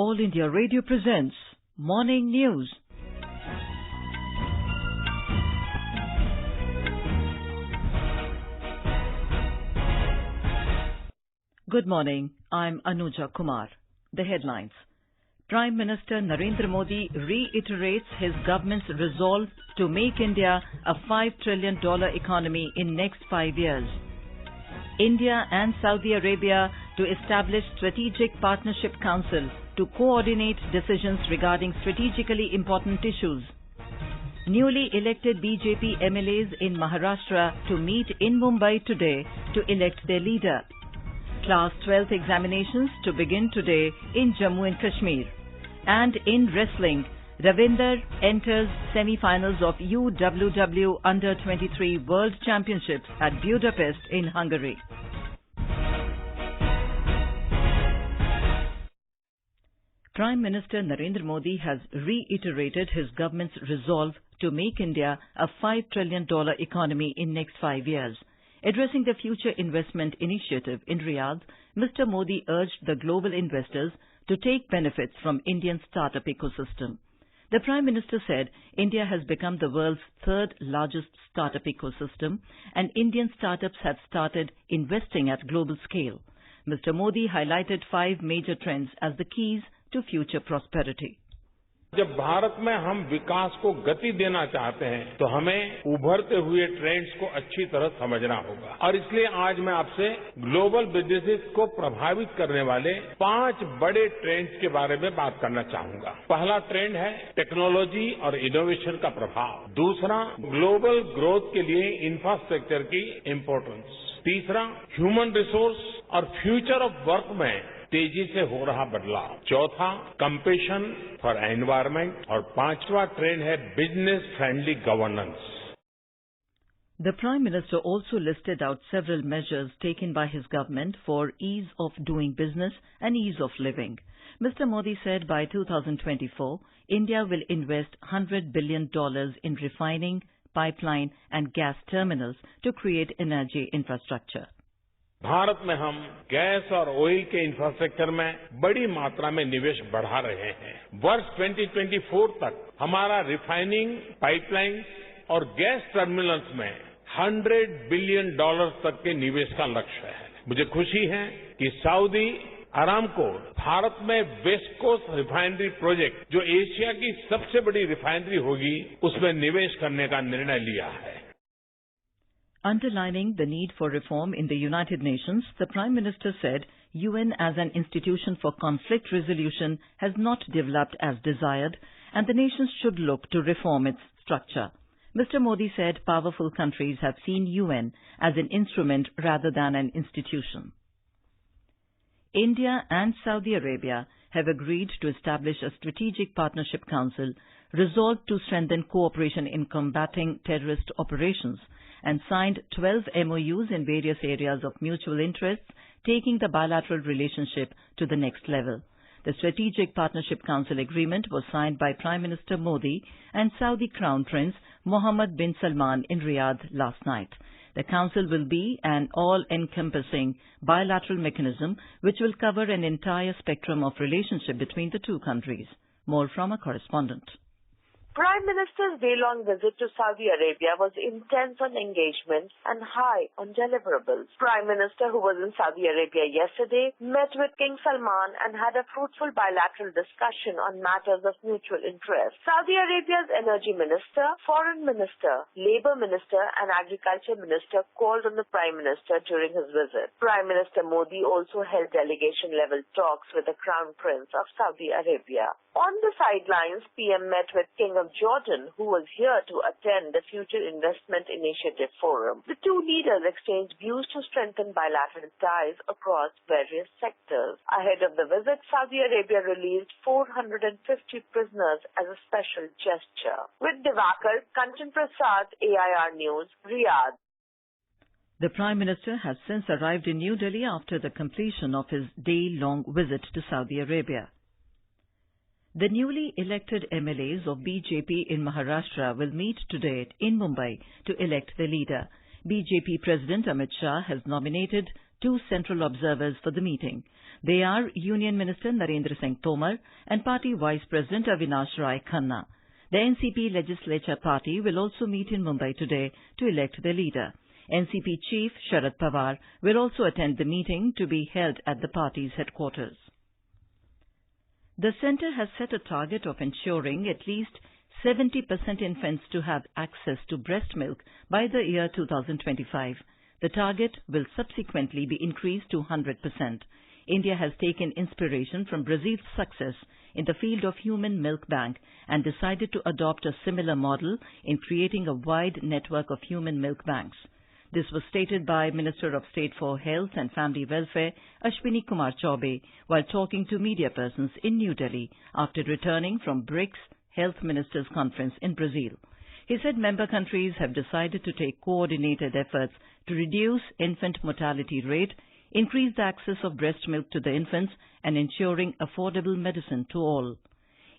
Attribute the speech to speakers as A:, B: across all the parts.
A: All India Radio presents Morning News. Good morning. I'm Anuja Kumar. The headlines. Prime Minister Narendra Modi reiterates his government's resolve to make India a $5 trillion economy in next 5 years. India and Saudi Arabia to establish Strategic Partnership Council to coordinate decisions regarding strategically important issues. Newly elected BJP MLAs in Maharashtra to meet in Mumbai today to elect their leader. Class 12th examinations to begin today in Jammu and Kashmir. And in wrestling, Ravinder enters semifinals of UWW Under-23 World Championships at Budapest in Hungary. Prime Minister Narendra Modi has reiterated his government's resolve to make India a $5 trillion economy in next 5 years. Addressing the Future Investment Initiative in Riyadh, Mr. Modi urged the global investors to take benefits from Indian startup ecosystem. The Prime Minister said India has become the world's third largest startup ecosystem and Indian startups have started investing at global scale. Mr. Modi highlighted 5 major trends as the keys to future prosperity.
B: जब भारत में हम विकास को गति देना चाहते हैं तो हमें उभरते हुए ट्रेंड्स को अच्छी तरह समझना होगा और इसलिए आज मैं आपसे ग्लोबल बिजनेसेस को प्रभावित करने वाले 5 बड़े ट्रेंड्स के बारे में बात करना चाहूंगा। पहला ट्रेंड है टेक्नोलॉजी और इनोवेशन का प्रभाव। दूसरा, ग्लोबल ग्रोथ के लिए इंफ्रास्ट्रक्चर की इम्पोर्टेंस। तीसरा, ह्यूमन रिसोर्स और फ्यूचर ऑफ वर्क में तेजी से हो रहा बदलाव। चौथा, कंपैशन फॉर एनवायरमेंट और 5वां ट्रेंड है business friendly governance.
A: The Prime Minister also listed out several measures taken by his government for ease of doing business and ease of living. Mr. Modi said by 2024, India will invest $100 billion in refining, pipeline and gas terminals to create energy infrastructure.
B: Bharat में हम gas और oil के infrastructure में बड़ी मात्रा में निवेश बढ़ा रहे हैं। वर्ष 2024 तक हमारा रिफाइनिंग, पाइपलाइन और गैस टर्मिनल्स में $100 बिलियन तक के निवेश का लक्ष्य है। मुझे खुशी है कि सऊदी अरामको भारत में वेस्ट कोस्ट रिफाइनरी प्रोजेक्ट, जो एशिया की सबसे बड़ी रिफाइनरी होगी, उसमें निवेश करने का निर्णय लिया है।
A: Underlining the need for reform in the United Nations, the Prime Minister said UN as an institution for conflict resolution has not developed as desired and the nations should look to reform its structure. Mr. Modi said powerful countries have seen UN as an instrument rather than an institution. India and Saudi Arabia have agreed to establish a Strategic Partnership Council resolved to strengthen cooperation in combating terrorist operations and signed 12 MOUs in various areas of mutual interest, taking the bilateral relationship to the next level. The Strategic Partnership Council agreement was signed by Prime Minister Modi and Saudi Crown Prince Mohammed bin Salman in Riyadh last night. The council will be an all-encompassing bilateral mechanism which will cover an entire spectrum of relationship between the two countries. More from a correspondent.
C: Prime Minister's day-long visit to Saudi Arabia was intense on engagement and high on deliverables. Prime Minister, who was in Saudi Arabia yesterday, met with King Salman and had a fruitful bilateral discussion on matters of mutual interest. Saudi Arabia's Energy Minister, Foreign Minister, Labour Minister and Agriculture Minister called on the Prime Minister during his visit. Prime Minister Modi also held delegation-level talks with the Crown Prince of Saudi Arabia. On the sidelines, PM met with King of Jordan, who was here to attend the Future Investment Initiative Forum. The two leaders exchanged views to strengthen bilateral ties across various sectors. Ahead of the visit, Saudi Arabia released 450 prisoners as a special gesture. With Divakar, Kanchan Prasad, AIR News, Riyadh.
A: The Prime Minister has since arrived in New Delhi after the completion of his day-long visit to Saudi Arabia. The newly elected MLAs of BJP in Maharashtra will meet today in Mumbai to elect their leader. BJP President Amit Shah has nominated two central observers for the meeting. They are Union Minister Narendra Singh Tomar and Party Vice President Avinash Rai Khanna. The NCP Legislature Party will also meet in Mumbai today to elect their leader. NCP Chief Sharad Pawar will also attend the meeting to be held at the party's headquarters. The centre has set a target of ensuring at least 70% infants to have access to breast milk by the year 2025. The target will subsequently be increased to 100%. India has taken inspiration from Brazil's success in the field of human milk bank and decided to adopt a similar model in creating a wide network of human milk banks. This was stated by Minister of State for Health and Family Welfare, Ashwini Kumar Chaubey, while talking to media persons in New Delhi after returning from BRICS Health Ministers Conference in Brazil. He said member countries have decided to take coordinated efforts to reduce infant mortality rate, increase the access of breast milk to the infants, and ensuring affordable medicine to all.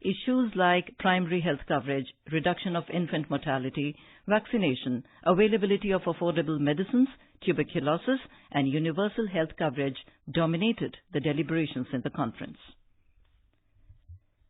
A: Issues like primary health coverage, reduction of infant mortality, vaccination, availability of affordable medicines, tuberculosis, and universal health coverage dominated the deliberations in the conference.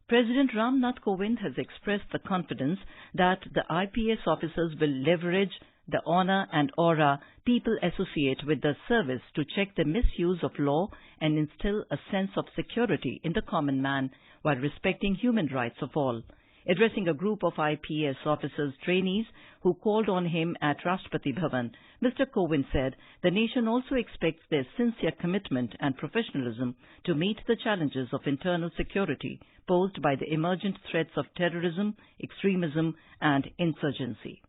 A: President Ram Nath Kovind has expressed the confidence that the IPS officers will leverage the honor and aura people associate with the service to check the misuse of law and instill a sense of security in the common man while respecting human rights of all. Addressing a group of IPS officers trainees who called on him at Rashtrapati Bhavan, Mr. Kovind said the nation also expects their sincere commitment and professionalism to meet the challenges of internal security posed by the emergent threats of terrorism, extremism, and insurgency.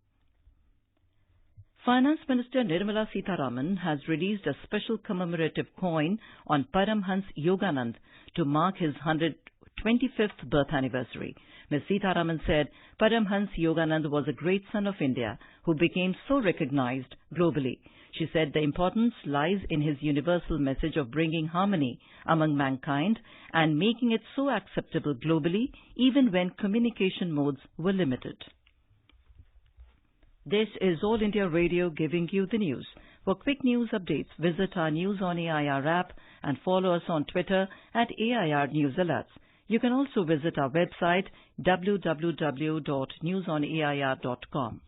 A: Finance Minister Nirmala Sitharaman has released a special commemorative coin on Paramhans Yoganand to mark his 125th birth anniversary. Ms. Sitharaman said Paramhans Yoganand was a great son of India who became so recognized globally. She said the importance lies in his universal message of bringing harmony among mankind and making it so acceptable globally even when communication modes were limited. This is All India Radio giving you the news. For quick news updates, visit our News on AIR app and follow us on Twitter at AIR News Alerts. You can also visit our website www.newsonair.com.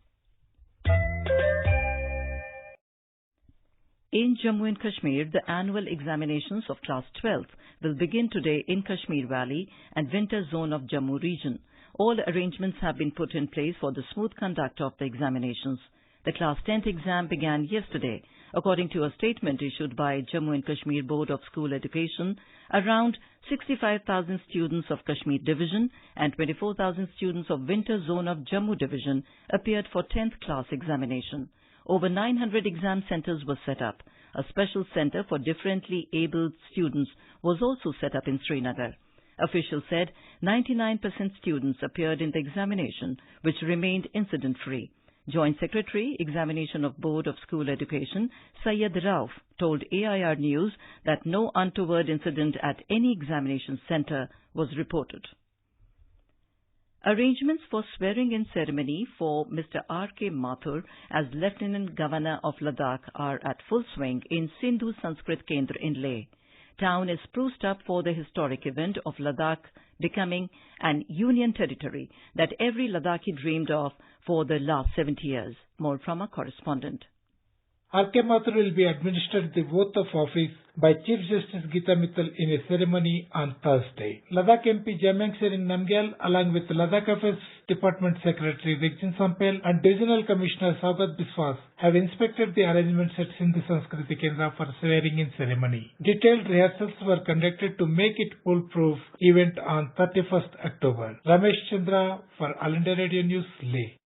A: In Jammu and Kashmir, the annual examinations of Class 12th will begin today in Kashmir Valley and Winter Zone of Jammu region. All arrangements have been put in place for the smooth conduct of the examinations. The Class 10th exam began yesterday. According to a statement issued by Jammu and Kashmir Board of School Education, around 65,000 students of Kashmir Division and 24,000 students of Winter Zone of Jammu Division appeared for 10th class examination. Over 900 exam centers were set up. A special center for differently abled students was also set up in Srinagar. Officials said 99% students appeared in the examination, which remained incident-free. Joint Secretary, Examination of Board of School Education, Syed Rauf, told AIR News that no untoward incident at any examination center was reported. Arrangements for swearing-in ceremony for Mr. R.K. Mathur as Lieutenant Governor of Ladakh are at full swing in Sindhu Sanskrit Kendra in Leh. Town is spruced up for the historic event of Ladakh becoming an union territory that every Ladakhi dreamed of for the last 70 years. More from our correspondent.
D: R.K. Mathur will be administered the oath of office by Chief Justice Geeta Mittal in a ceremony on Thursday. Ladakh MP Jameng Sering Namgyal, along with Ladakh Affairs Department Secretary Rigjin Sampel and Divisional Commissioner Saugat Biswas, have inspected the arrangements at Sindhu Sanskriti Kendra for swearing-in ceremony. Detailed rehearsals were conducted to make it foolproof event on 31st October. Ramesh Chandra for All India Radio News, Leh.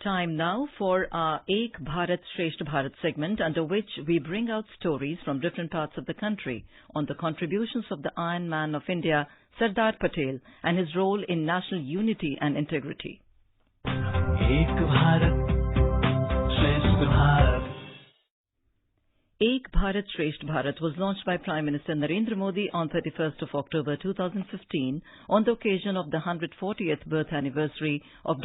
A: Time now for our Ek Bharat Shresht Bharat segment, under which we bring out stories from different parts of the country on the contributions of the Iron Man of India, Sardar Patel, and his role in national unity and integrity.
E: Ek Bharat Shresht Bharat.
A: Ek Bharat Shresht Bharat was launched by Prime Minister Narendra Modi on 31st of October 2015 on the occasion of the 140th birth anniversary of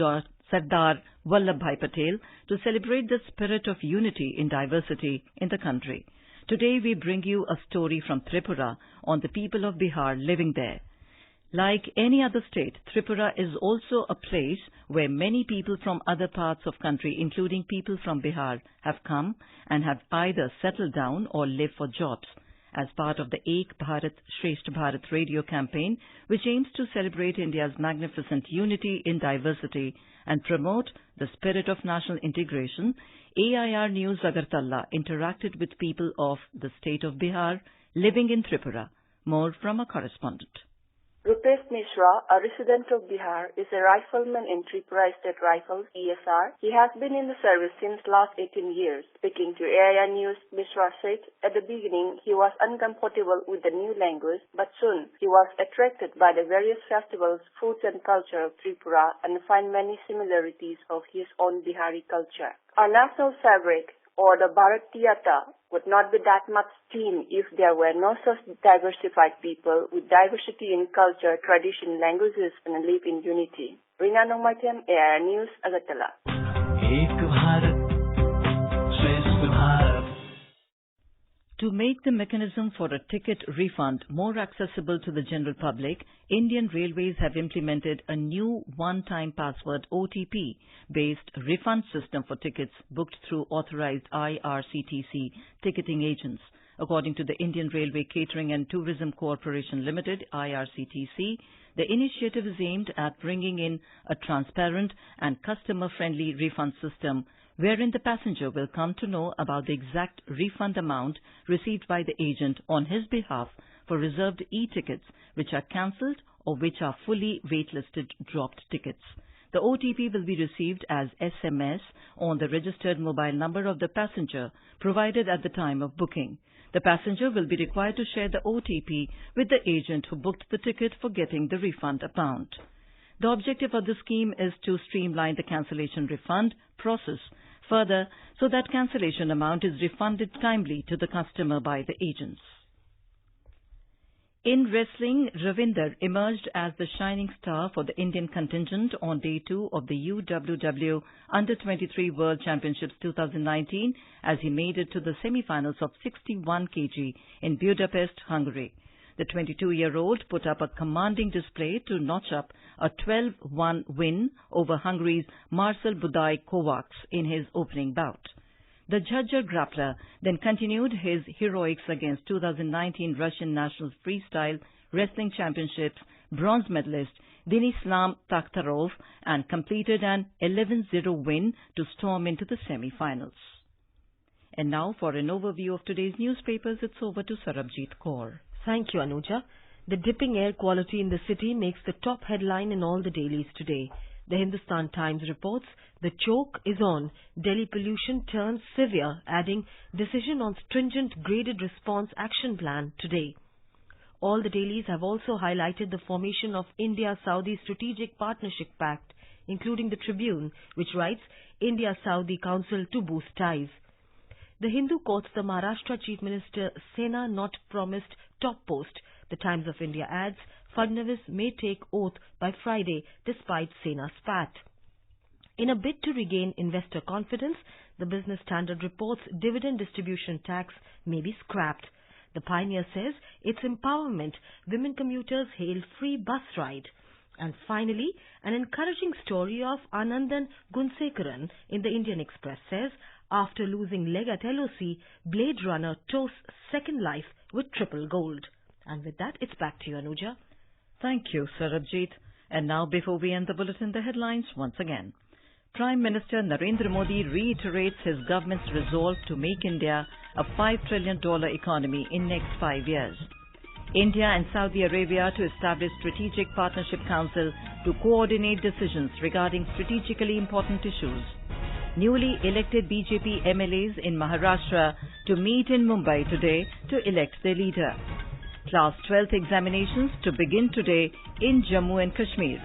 A: Sardar Vallabhbhai Patel to celebrate the spirit of unity in diversity in the country. Today we bring you a story from Tripura on the people of Bihar living there. Like any other state, Tripura is also a place where many people from other parts of country, including people from Bihar, have come and have either settled down or live for jobs. As part of the Ek Bharat Shresth Bharat radio campaign, which aims to celebrate India's magnificent unity in diversity and promote the spirit of national integration, AIR News Agartala interacted with people of the state of Bihar living in Tripura. More from a correspondent.
F: Rupesh Mishra, a resident of Bihar, is a rifleman in Tripura State Rifles, ESR. He has been in the service since last 18 years. Speaking to AIR News, Mishra said at the beginning he was uncomfortable with the new language, but soon he was attracted by the various festivals, foods and culture of Tripura and find many similarities of his own Bihari culture. Our national fabric, or the Bharat Theatre, would not be that much seen if there were no such diversified people with diversity in culture, tradition, languages, and live in unity. Rina Nomatiam, AIR News, Agartala.
E: Ek Bharat, Shresth Bharat.
A: To make the mechanism for a ticket refund more accessible to the general public, Indian Railways have implemented a new one-time password OTP-based refund system for tickets booked through authorized IRCTC ticketing agents. According to the Indian Railway Catering and Tourism Corporation Limited, IRCTC, the initiative is aimed at bringing in a transparent and customer-friendly refund system wherein the passenger will come to know about the exact refund amount received by the agent on his behalf for reserved e-tickets which are cancelled or which are fully waitlisted dropped tickets. The OTP will be received as SMS on the registered mobile number of the passenger provided at the time of booking. The passenger will be required to share the OTP with the agent who booked the ticket for getting the refund amount. The objective of the scheme is to streamline the cancellation refund process further so that cancellation amount is refunded timely to the customer by the agents. In wrestling, Ravinder emerged as the shining star for the Indian contingent on Day 2 of the UWW Under-23 World Championships 2019 as he made it to the semifinals of 61 kg in Budapest, Hungary. The 22-year-old put up a commanding display to notch up a 12-1 win over Hungary's Marcel Budai Kovacs in his opening bout. The Jhajjar grappler then continued his heroics against 2019 Russian National Freestyle Wrestling Championships bronze medalist Denislam Takhtarov and completed an 11-0 win to storm into the semi-finals. And now for an overview of today's newspapers, it's over to Sarabjit Kaur.
G: Thank you, Anuja. The dipping air quality in the city makes the top headline in all the dailies today. The Hindustan Times reports, the choke is on. Delhi pollution turns severe, adding decision on stringent graded response action plan today. All the dailies have also highlighted the formation of India-Saudi Strategic Partnership Pact, including the Tribune, which writes, India-Saudi Council to boost ties. The Hindu quotes the Maharashtra Chief Minister Sena not promised top post. The Times of India adds, Fadnavis may take oath by Friday despite Sena's spat. In a bid to regain investor confidence, the Business Standard reports dividend distribution tax may be scrapped. The Pioneer says it's empowerment. Women commuters hail free bus ride. And finally, an encouraging story of Anandan Gunsekaran in the Indian Express says, after losing leg at LOC, Blade Runner toasts second life with triple gold. And with that, it's back to you, Anuja.
A: Thank you, Sarabjit. And now, before we end the bulletin, the headlines once again. Prime Minister Narendra Modi reiterates his government's resolve to make India a $5 trillion economy in next 5 years. India and Saudi Arabia to establish Strategic Partnership Council to coordinate decisions regarding strategically important issues. Newly elected BJP MLAs in Maharashtra to meet in Mumbai today to elect their leader. Class 12th examinations to begin today in Jammu and Kashmir.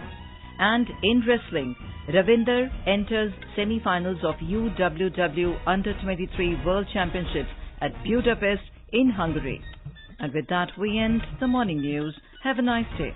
A: And in wrestling, Ravinder enters semi-finals of UWW Under-23 World Championships at Budapest in Hungary. And with that, we end the morning news. Have a nice day.